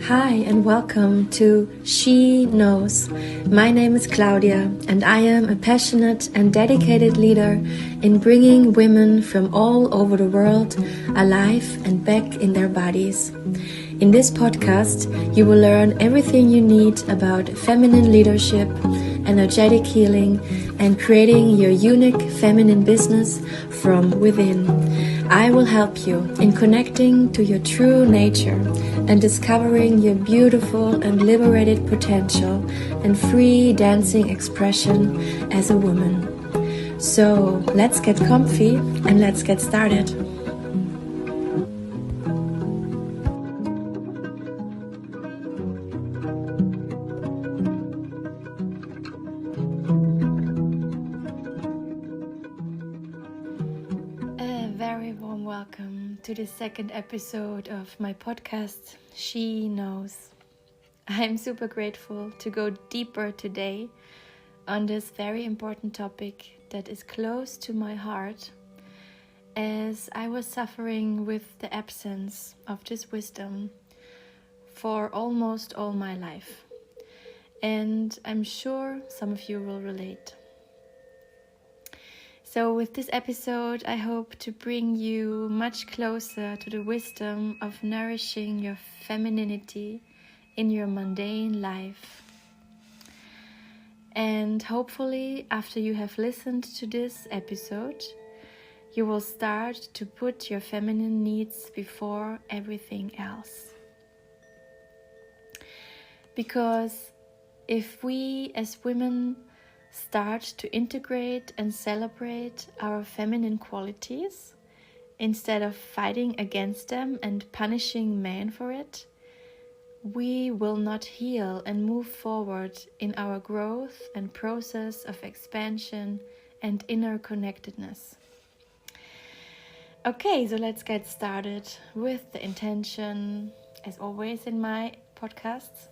Hi and welcome to She Knows. My name is Claudia and I am a passionate and dedicated leader in bringing women from all over the world alive and back in their bodies. In this podcast, you will learn everything you need about feminine leadership, energetic healing, and creating your unique feminine business from within. I will help you in connecting to your true nature and discovering your beautiful and liberated potential and free dancing expression as a woman. So let's get comfy and let's get started. Welcome to the second episode of my podcast, She Knows. I'm super grateful to go deeper today on this very important topic that is close to my heart, as I was suffering with the absence of this wisdom for almost all my life. And I'm sure some of you will relate. So with this episode, I hope to bring you much closer to the wisdom of nourishing your femininity in your mundane life. And hopefully, after you have listened to this episode, you will start to put your feminine needs before everything else. Because if we as women start to integrate and celebrate our feminine qualities instead of fighting against them and punishing men for it, we will not heal and move forward in our growth and process of expansion and inner connectedness. Okay, so let's get started with the intention, as always in my podcasts,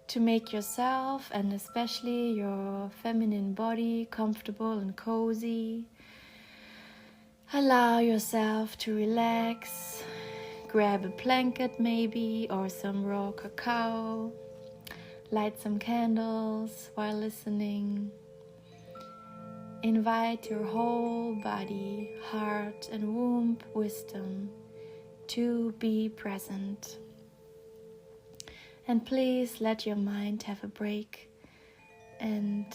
to make yourself and especially your feminine body comfortable and cozy. Allow yourself to relax. Grab a blanket maybe or some raw cacao. Light some candles while listening. Invite your whole body, heart and womb wisdom to be present. And please let your mind have a break. And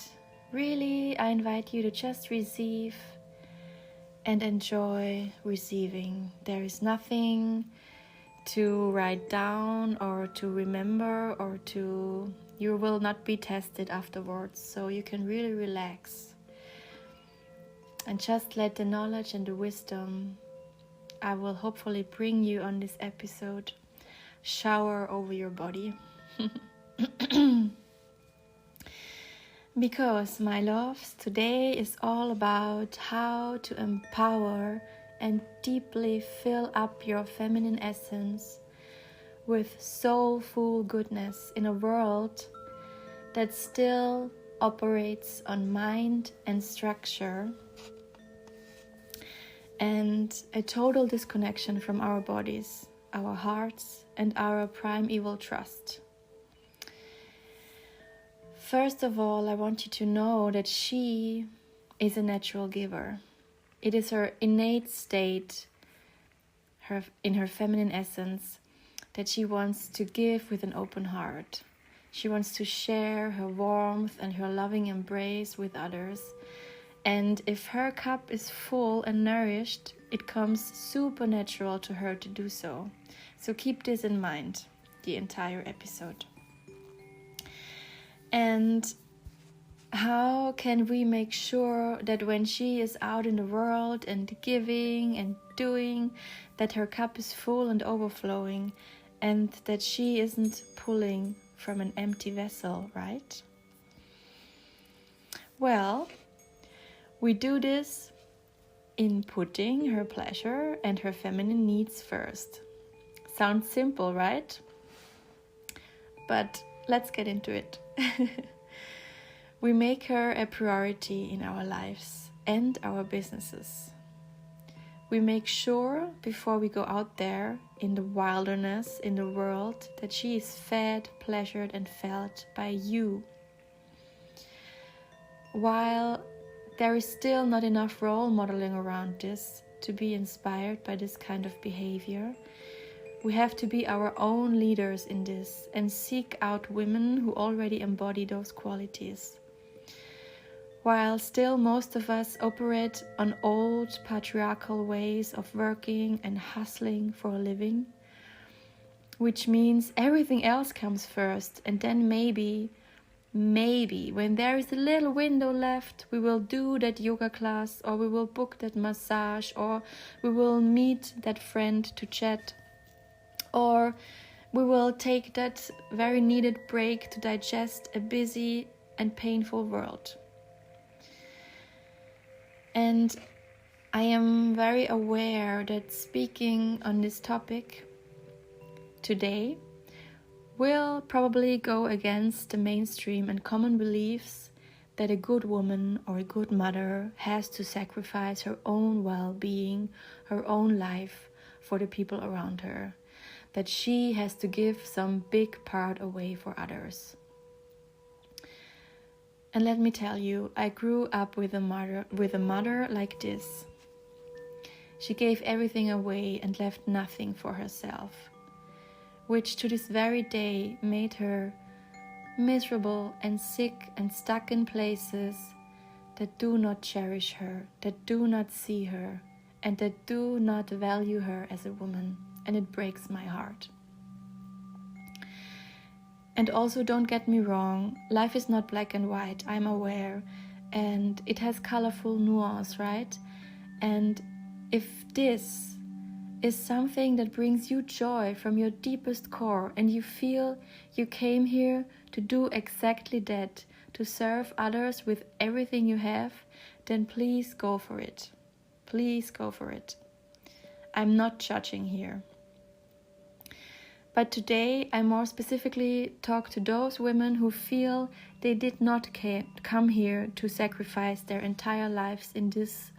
really, I invite you to just receive and enjoy receiving. There is nothing to write down or to remember you will not be tested afterwards. So you can really relax. And just let the knowledge and the wisdom I will hopefully bring you on this episode shower over your body. Because, my loves, today is all about how to empower and deeply fill up your feminine essence with soulful goodness in a world that still operates on mind and structure and a total disconnection from our bodies, our hearts, and our primeval trust. First of all, I want you to know that she is a natural giver. It is her innate state, in her feminine essence, that she wants to give with an open heart. She wants to share her warmth and her loving embrace with others. And if her cup is full and nourished, it comes supernatural to her to do so. So keep this in mind the entire episode. And how can we make sure that when she is out in the world and giving and doing, that her cup is full and overflowing and that she isn't pulling from an empty vessel, right? Well, we do this in putting her pleasure and her feminine needs first. Sounds simple, right? But let's get into it. We make her a priority in our lives and our businesses. we make sure before we go out there in the wilderness, in the world, that she is fed, pleasured and felt by you. While there is still not enough role modeling around this to be inspired by this kind of behavior, we have to be our own leaders in this and seek out women who already embody those qualities. While still most of us operate on old patriarchal ways of working and hustling for a living, which means everything else comes first, and then maybe when there is a little window left, we will do that yoga class, or we will book that massage, or we will meet that friend to chat, or we will take that very needed break to digest a busy and painful world. And I am very aware that speaking on this topic today will probably go against the mainstream and common beliefs that a good woman or a good mother has to sacrifice her own well-being, her own life for the people around her, that she has to give some big part away for others. And let me tell you, I grew up with a mother like this. She gave everything away and left nothing for herself, which to this very day made her miserable and sick and stuck in places that do not cherish her, that do not see her, and that do not value her as a woman, and it breaks my heart. And also, don't get me wrong, life is not black and white, I'm aware, and it has colorful nuance, right? And if this is something that brings you joy from your deepest core, and you feel you came here to do exactly that, to serve others with everything you have, then please go for it. Please go for it. I'm not judging here. But today I more specifically talk to those women who feel they did not come here to sacrifice their entire lives in this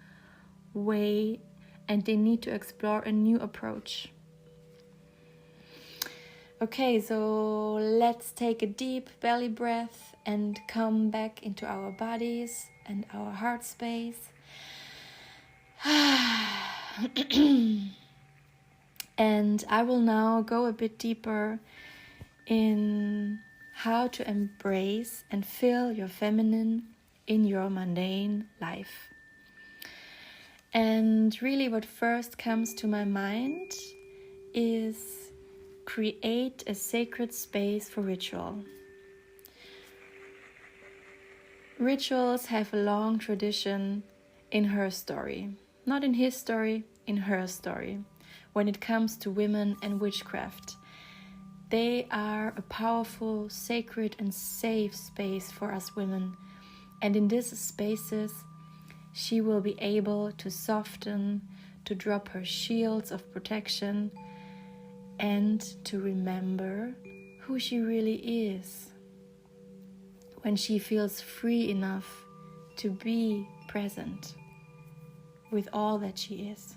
way, and they need to explore a new approach. Okay, so let's take a deep belly breath and come back into our bodies and our heart space. And I will now go a bit deeper in how to embrace and feel your feminine in your mundane life. And really what first comes to my mind is create a sacred space for ritual. Rituals have a long tradition in her story, not in his story, in her story. When it comes to women and witchcraft, they are a powerful, sacred and safe space for us women. And in these spaces, she will be able to soften, to drop her shields of protection, and to remember who she really is. When she feels free enough to be present with all that she is.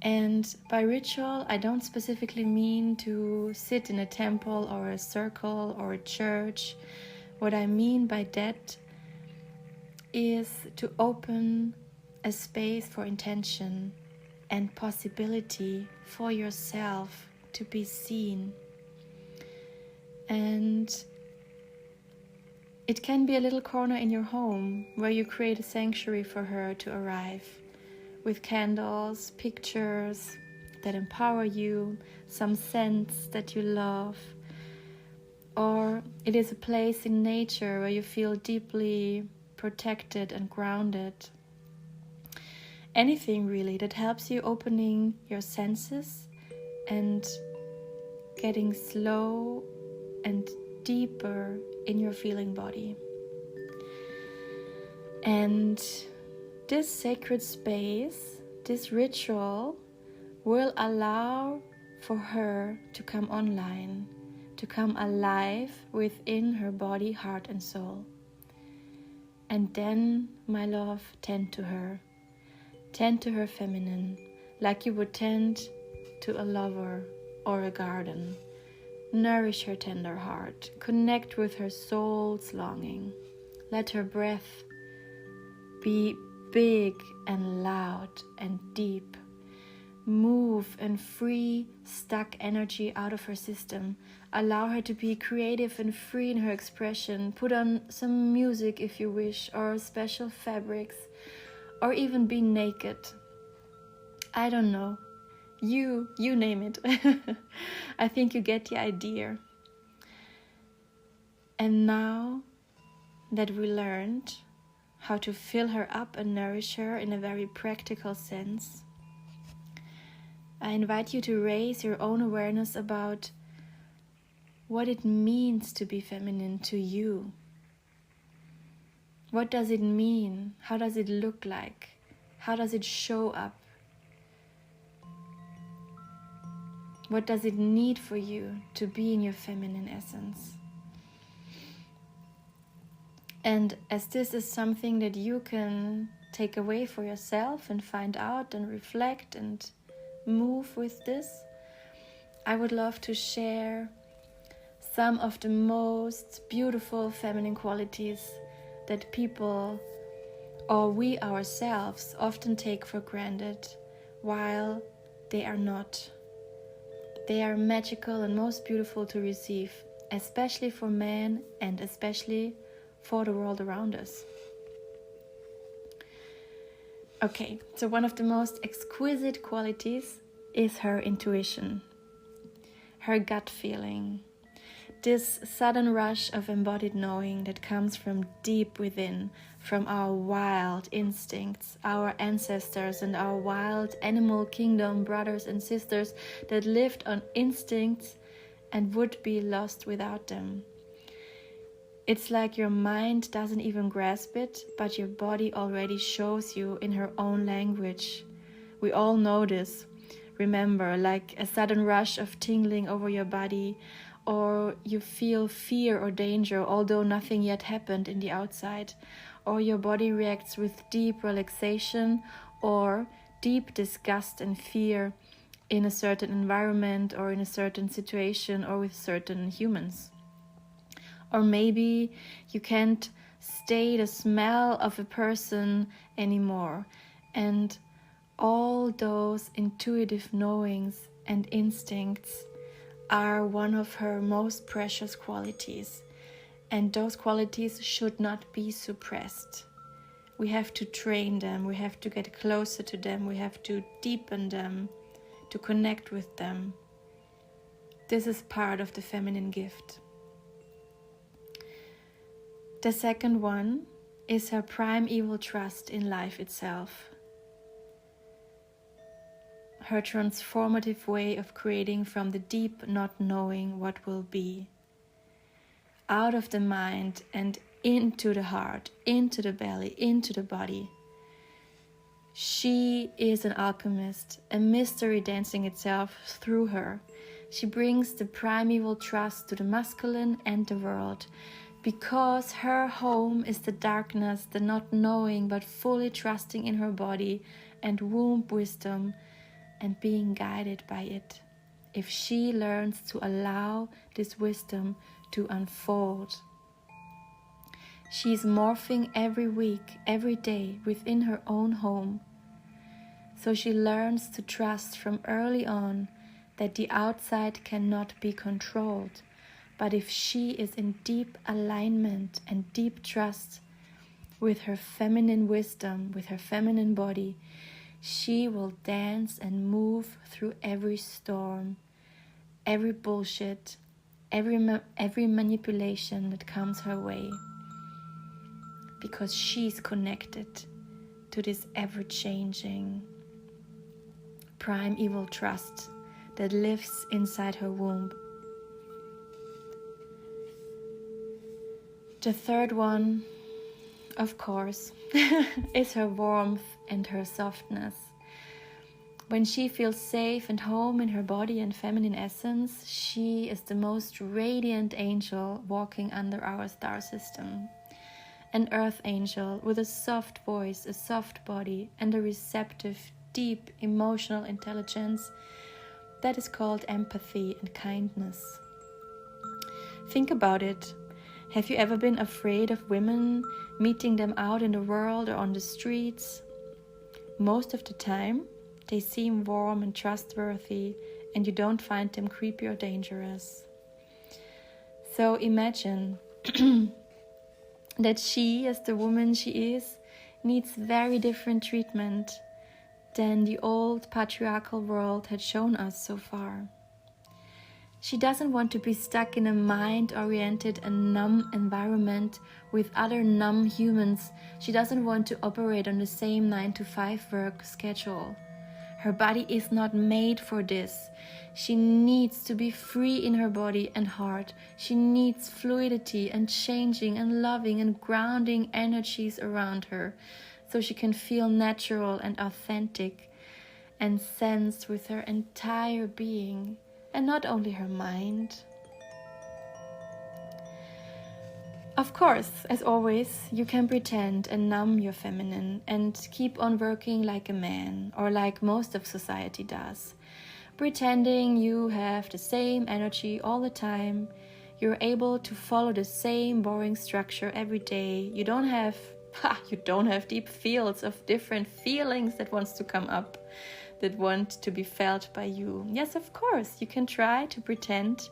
And by ritual, I don't specifically mean to sit in a temple or a circle or a church. What I mean by that is to open a space for intention and possibility for yourself to be seen. And it can be a little corner in your home where you create a sanctuary for her to arrive, with candles, pictures that empower you, some scents that you love. Or it is a place in nature where you feel deeply protected and grounded. Anything really that helps you opening your senses and getting slow and deeper in your feeling body. And this sacred space, this ritual, will allow for her to come online, to come alive within her body, heart and soul. And then, my love, tend to her. Tend to her feminine like you would tend to a lover or a garden. Nourish her tender heart. Connect with her soul's longing. Let her breath be big and loud and deep. Move and free stuck energy out of her system. Allow her to be creative and free in her expression. Put on some music if you wish, or special fabrics, or even be naked. I don't know. You name it. I think you get the idea. And now that we learned how to fill her up and nourish her in a very practical sense, I invite you to raise your own awareness about what it means to be feminine to you. What does it mean? How does it look like? How does it show up? What does it need for you to be in your feminine essence? And as this is something that you can take away for yourself and find out and reflect and move with this, I would love to share some of the most beautiful feminine qualities that people or we ourselves often take for granted, while they are not. They are magical and most beautiful to receive, especially for men and especially for the world around us. Okay, so one of the most exquisite qualities is her intuition, her gut feeling, this sudden rush of embodied knowing that comes from deep within, from our wild instincts, our ancestors and our wild animal kingdom brothers and sisters that lived on instincts and would be lost without them. It's like your mind doesn't even grasp it, but your body already shows you in her own language. We all know this. Remember, like a sudden rush of tingling over your body, or you feel fear or danger, although nothing yet happened in the outside, or your body reacts with deep relaxation or deep disgust and fear in a certain environment or in a certain situation or with certain humans. Or maybe you can't stay the smell of a person anymore. And all those intuitive knowings and instincts are one of her most precious qualities. And those qualities should not be suppressed. We have to train them, we have to get closer to them, we have to deepen them, to connect with them. This is part of the feminine gift. The second one is her primeval trust in life itself. Her transformative way of creating from the deep not knowing what will be. Out of the mind and into the heart, into the belly, into the body. She is an alchemist, a mystery dancing itself through her. She brings the primeval trust to the masculine and the world, because her home is the darkness, the not knowing, but fully trusting in her body and womb wisdom and being guided by it. If she learns to allow this wisdom to unfold. She is morphing every week, every day within her own home. So she learns to trust from early on that the outside cannot be controlled. But if she is in deep alignment and deep trust with her feminine wisdom, with her feminine body, she will dance and move through every storm, every bullshit, every manipulation that comes her way. Because she's connected to this ever-changing primeval trust that lives inside her womb. The third one, of course, is her warmth and her softness. When she feels safe and home in her body and feminine essence, she is the most radiant angel walking under our star system. an earth angel with a soft voice, a soft body, and a receptive, deep emotional intelligence that is called empathy and kindness. Think about it. Have you ever been afraid of women, meeting them out in the world or on the streets? Most of the time, they seem warm and trustworthy, and you don't find them creepy or dangerous. So imagine that she, as the woman she is, needs very different treatment than the old patriarchal world had shown us so far. She doesn't want to be stuck in a mind-oriented and numb environment with other numb humans. She doesn't want to operate on the same 9-to-5 work schedule. Her body is not made for this. She needs to be free in her body and heart. She needs fluidity and changing and loving and grounding energies around her, so she can feel natural and authentic and sense with her entire being, and not only her mind. Of course, as always, you can pretend and numb your feminine and keep on working like a man, or like most of society does. Pretending you have the same energy all the time, you're able to follow the same boring structure every day. You don't have deep fields of different feelings that wants to come up, that want to be felt by you. Yes, of course, you can try to pretend,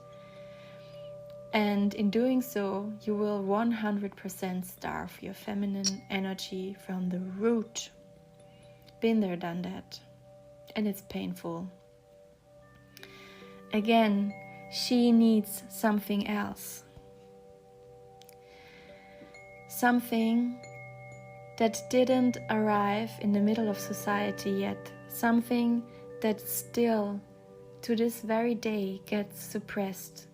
and in doing so, you will 100% starve your feminine energy from the root. Been there, done that, and it's painful. Again, she needs something else. Something that didn't arrive in the middle of society yet. Something that still, to this very day, gets suppressed.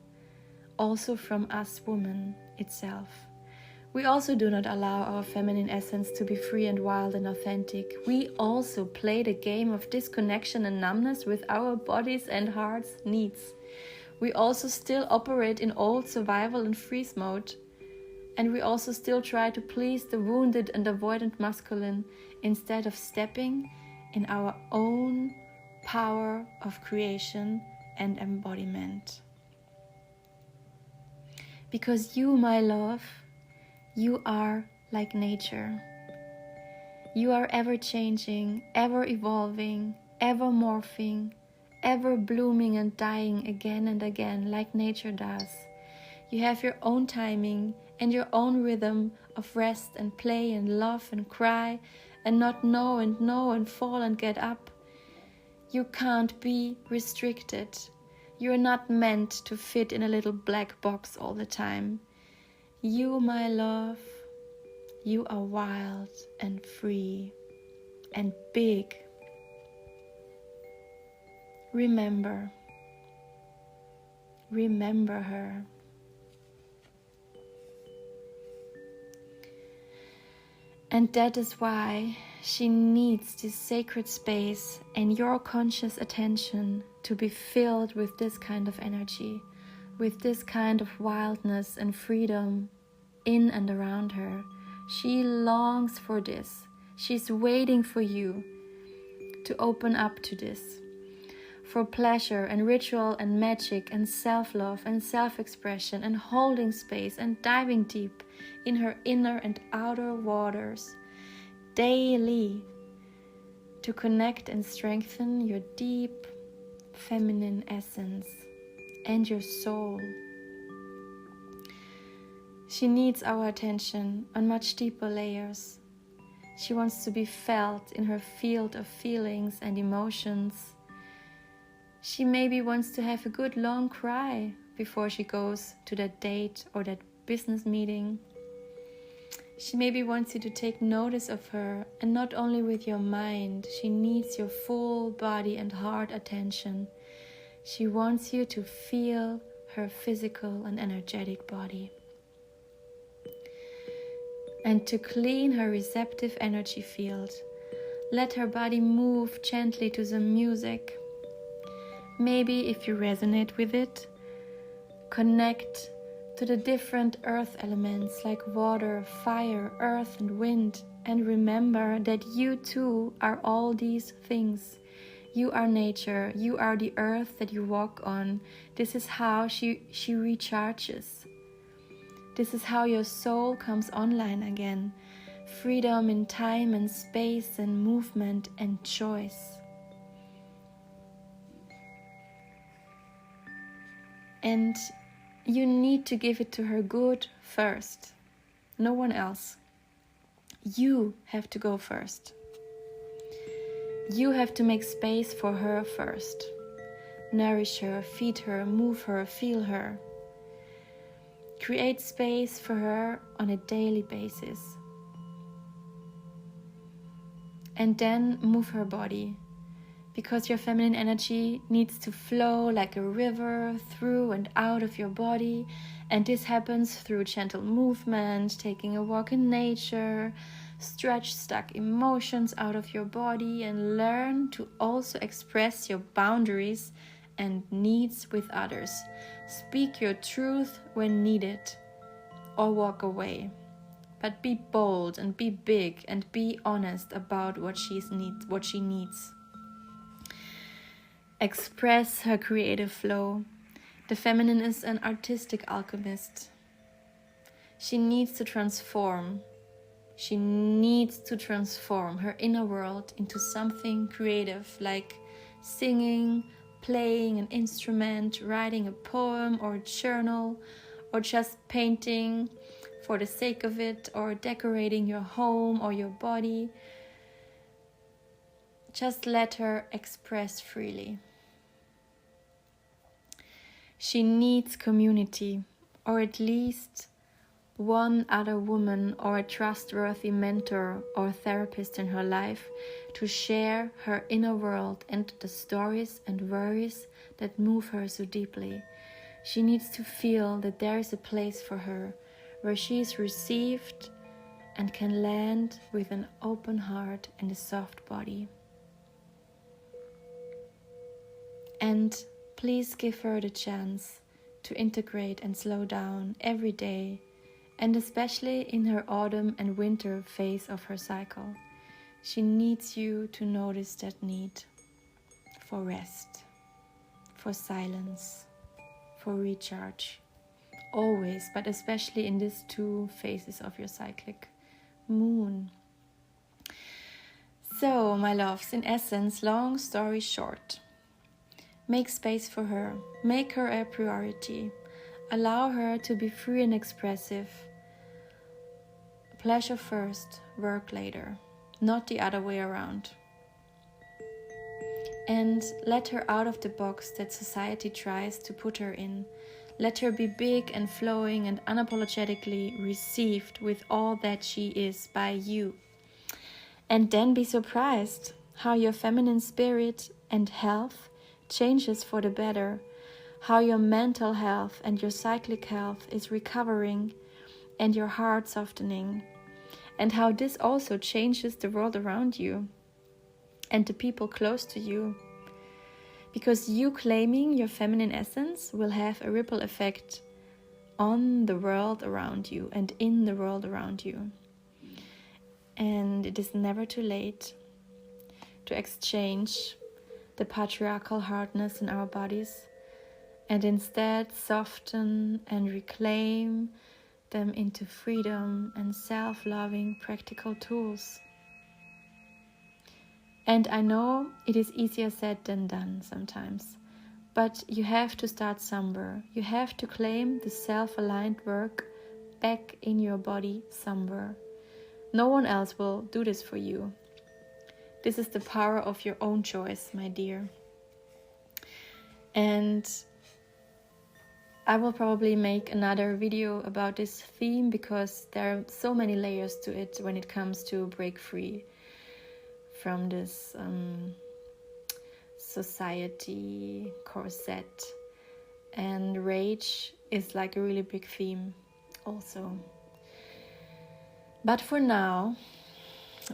Also from us women itself. We also do not allow our feminine essence to be free and wild and authentic. We also play the game of disconnection and numbness with our bodies and hearts' needs. We also still operate in old survival and freeze mode. And we also still try to please the wounded and avoidant masculine instead of stepping in our own power of creation and embodiment. Because you, my love, you are like nature. You are ever changing, ever evolving, ever morphing, ever blooming and dying again and again like nature does. You have your own timing and your own rhythm of rest and play and love and cry and not know and fall and get up. You can't be restricted. You're not meant to fit in a little black box all the time. You, my love, you are wild and free and big. Remember her. And that is why she needs this sacred space and your conscious attention to be filled with this kind of energy, with this kind of wildness and freedom in and around her. She longs for this. She's waiting for you to open up to this, for pleasure and ritual and magic and self-love and self-expression and holding space and diving deep in her inner and outer waters daily to connect and strengthen your deep feminine essence and your soul. She needs our attention on much deeper layers. She wants to be felt in her field of feelings and emotions. She maybe wants to have a good long cry before she goes to that date or that business meeting. She maybe wants you to take notice of her, and not only with your mind. She needs your full body and heart attention. She wants you to feel her physical and energetic body. And to clean her receptive energy field, let her body move gently to some music. Maybe if you resonate with it, connect to the different earth elements like water, fire, earth and wind, and remember that you too are all these things. You are nature, you are the earth that you walk on. This is how she recharges. This is how your soul comes online again. Freedom in time and space and movement and choice. And you need to give it to her good first. No one else. You have to go first. You have to make space for her first. Nourish her, feed her, move her, feel her. Create space for her on a daily basis. And then move her body, because your feminine energy needs to flow like a river through and out of your body, and this happens through gentle movement, taking a walk in nature, stretch stuck emotions out of your body, and learn to also express your boundaries and needs with others. Speak your truth when needed, or walk away. But be bold and be big and be honest about what she needs. Express her creative flow. The feminine is an artistic alchemist. She needs to transform. She needs to transform her inner world into something creative, like singing, playing an instrument, writing a poem or a journal, or just painting for the sake of it, or decorating your home or your body. Just let her express freely. She needs community, or at least one other woman or a trustworthy mentor or therapist in her life to share her inner world and the stories and worries that move her so deeply. She needs to feel that there is a place for her where she is received and can land with an open heart and a soft body. And please give her the chance to integrate and slow down every day, and especially in her autumn and winter phase of her cycle. She needs you to notice that need for rest, for silence, for recharge. Always, but especially in these two phases of your cyclic moon. So, my loves, in essence, long story short, make space for her, make her a priority, allow her to be free and expressive. Pleasure first, work later, not the other way around. And let her out of the box that society tries to put her in. Let her be big and flowing and unapologetically received with all that she is by you. And then be surprised how your feminine spirit and health changes for the better, how your mental health and your cyclic health is recovering and your heart softening, and how this also changes the world around you and the people close to you. Because you claiming your feminine essence will have a ripple effect on the world around you and in the world around you. And it is never too late to exchange the patriarchal hardness in our bodies and instead soften and reclaim them into freedom and self-loving practical tools. And I know it is easier said than done sometimes, but you have to start somewhere. You have to claim the self-aligned work back in your body somewhere. No one else will do this for you. This is the power of your own choice, my dear. And I will probably make another video about this theme because there are so many layers to it when it comes to break free from this society corset. And rage is like a really big theme also. But for now,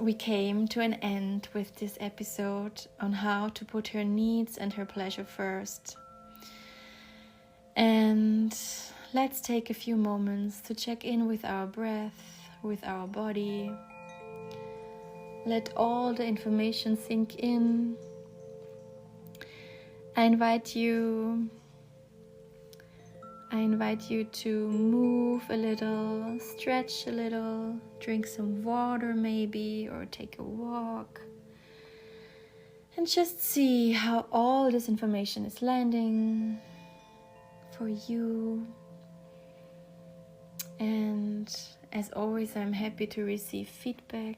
we came to an end with this episode on how to put her needs and her pleasure first. And let's take a few moments to check in with our breath, with our body. Let all the information sink in. I invite you to move a little, stretch a little, drink some water maybe, or take a walk. And just see how all this information is landing for you. And as always, I'm happy to receive feedback.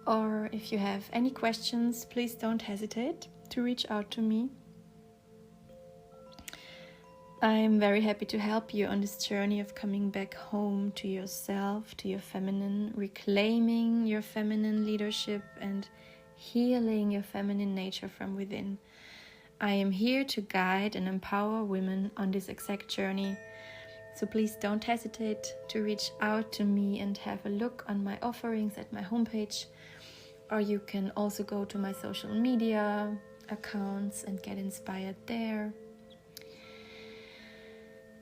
Or if you have any questions, please don't hesitate to reach out to me. I'm very happy to help you on this journey of coming back home to yourself, to your feminine, reclaiming your feminine leadership and healing your feminine nature from within. I am here to guide and empower women on this exact journey. So please don't hesitate to reach out to me and have a look on my offerings at my homepage. Or you can also go to my social media accounts and get inspired there.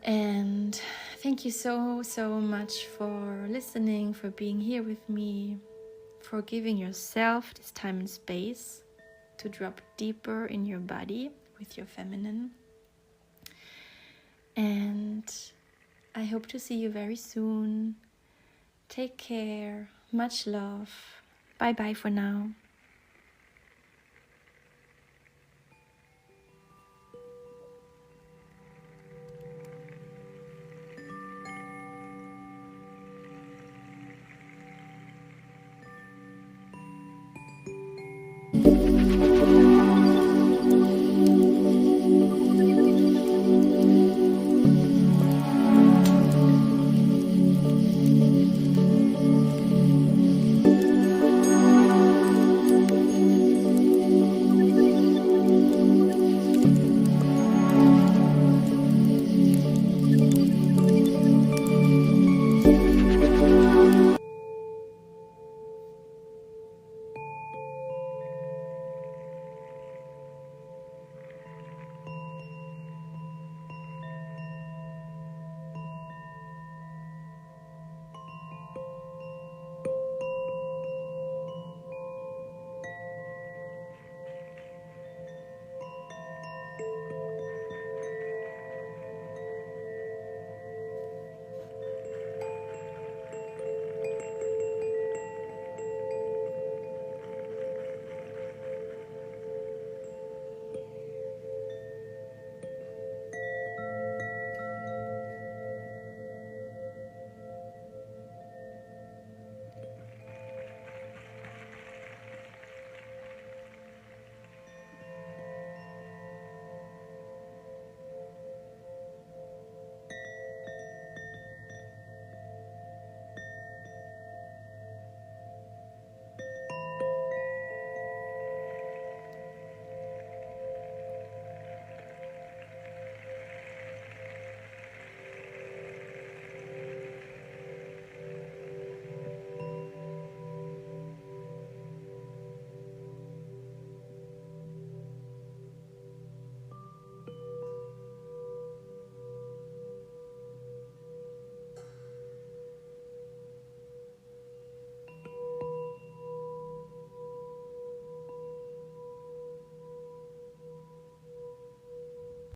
And thank you so much for listening, for being here with me, for giving yourself this time and space to drop deeper in your body with your feminine. And I hope to see you very soon. Take care. Much love. Bye bye for now.